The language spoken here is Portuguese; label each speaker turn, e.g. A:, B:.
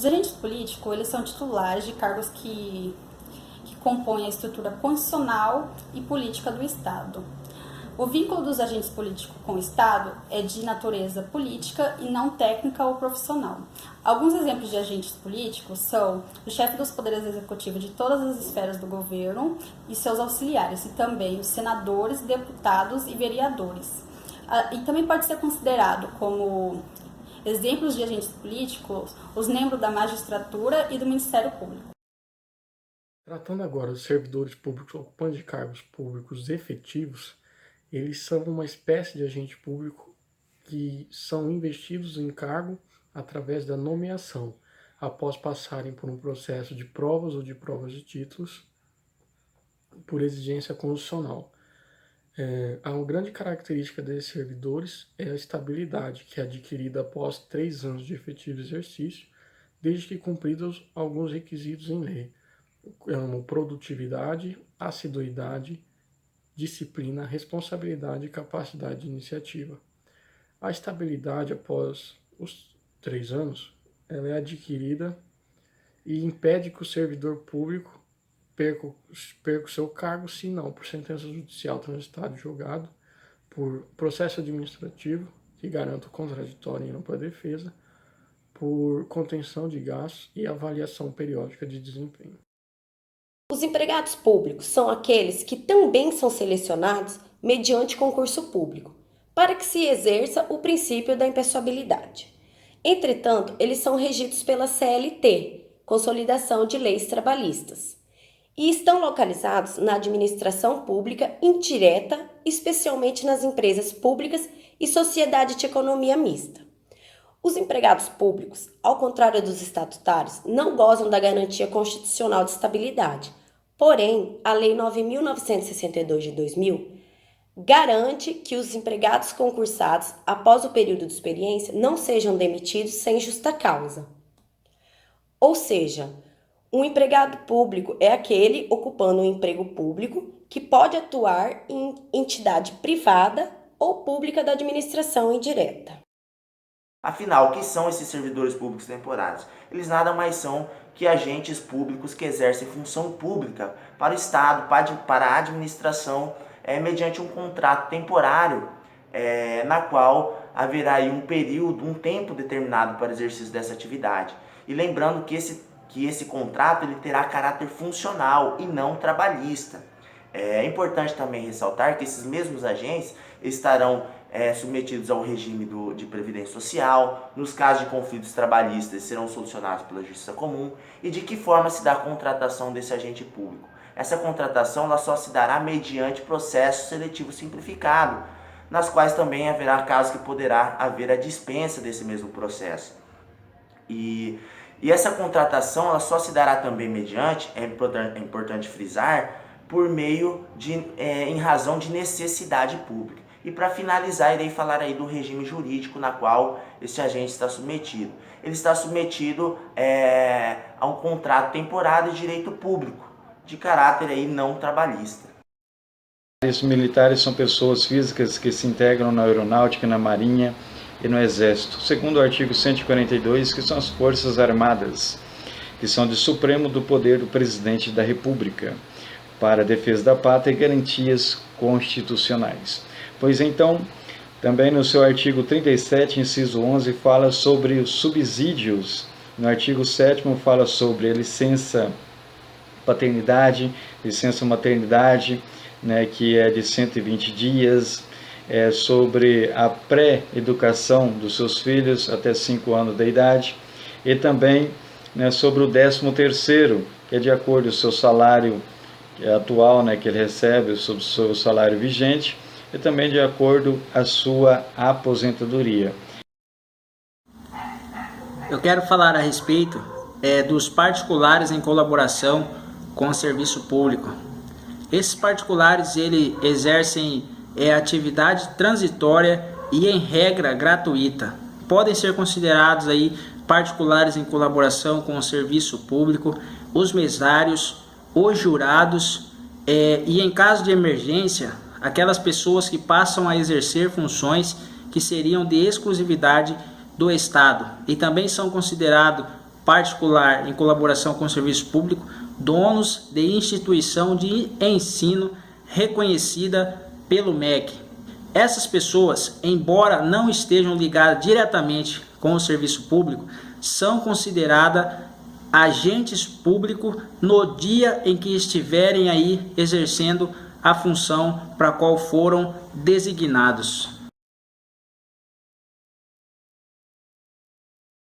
A: Os agentes políticos, eles são titulares de cargos que compõem a estrutura constitucional e política do Estado. O vínculo dos agentes políticos com o Estado é de natureza política e não técnica ou profissional. Alguns exemplos de agentes políticos são o chefe dos poderes executivos de todas as esferas do governo e seus auxiliares, e também os senadores, deputados e vereadores. E também pode ser considerado como exemplos de agentes políticos os membros da magistratura e do Ministério Público.
B: Tratando agora dos servidores públicos ocupantes de cargos públicos efetivos, eles são uma espécie de agente público que são investidos em cargo através da nomeação, após passarem por um processo de provas ou de provas de títulos por exigência constitucional. Uma grande característica desses servidores é a estabilidade, que é adquirida após 3 anos de efetivo exercício, desde que cumpridos alguns requisitos em lei, como produtividade, assiduidade, disciplina, responsabilidade e capacidade de iniciativa. A estabilidade após os 3 anos, ela é adquirida e impede que o servidor público perca o seu cargo, se não por sentença judicial transitada e julgado, por processo administrativo, que garanta o contraditório em ampla defesa, por contenção de gastos e avaliação periódica de desempenho.
C: Os empregados públicos são aqueles que também são selecionados mediante concurso público, para que se exerça o princípio da impessoabilidade. Entretanto, eles são regidos pela CLT, Consolidação de Leis Trabalhistas, e estão localizados na administração pública indireta, especialmente nas empresas públicas e sociedade de economia mista. Os empregados públicos, ao contrário dos estatutários, não gozam da garantia constitucional de estabilidade. Porém, a Lei 9.962 de 2000 garante que os empregados concursados, após o período de experiência, não sejam demitidos sem justa causa. Ou seja, um empregado público é aquele ocupando um emprego público que pode atuar em entidade privada ou pública da administração indireta.
D: Afinal, o que são esses servidores públicos temporários? Eles nada mais são que agentes públicos que exercem função pública para o Estado, para a administração, mediante um contrato temporário, na qual haverá aí um período, um tempo determinado para o exercício dessa atividade. E lembrando que esse contrato ele terá caráter funcional e não trabalhista. É importante também ressaltar que esses mesmos agentes estarão submetidos ao regime de previdência social. Nos casos de conflitos trabalhistas, serão solucionados pela justiça comum. E de que forma se dá a contratação desse agente público? Essa contratação ela só se dará mediante processo seletivo simplificado, nas quais também haverá casos que poderá haver a dispensa desse mesmo processo. E essa contratação ela só se dará também mediante, é importante frisar, por meio em razão de necessidade pública. E para finalizar, irei falar aí do regime jurídico na qual esse agente está submetido. Ele está submetido a um contrato temporário de direito público, de caráter aí não trabalhista.
E: Os militares são pessoas físicas que se integram na aeronáutica, na marinha e no exército. Segundo o artigo 142, que são as Forças Armadas, que são de supremo do poder do presidente da República, para a defesa da pátria e garantias constitucionais. Pois então, também no seu artigo 37, inciso 11, fala sobre os subsídios. No artigo 7º fala sobre a licença paternidade, licença maternidade, que é de 120 dias, sobre a pré-educação dos seus filhos até 5 anos de idade, e também sobre o 13º, que é de acordo com o seu salário atual, que ele recebe, sobre o seu salário vigente, e também de acordo com a sua aposentadoria.
F: Eu quero falar a respeito dos particulares em colaboração com o serviço público. Esses particulares exercem atividade transitória e em regra gratuita. Podem ser considerados aí particulares em colaboração com o serviço público, os mesários, os jurados e em caso de emergência, aquelas pessoas que passam a exercer funções que seriam de exclusividade do Estado e também são considerados particular em colaboração com o serviço público, donos de instituição de ensino reconhecida pelo MEC. Essas pessoas, embora não estejam ligadas diretamente com o serviço público, são consideradas agentes públicos no dia em que estiverem aí exercendo a função para a qual foram designados.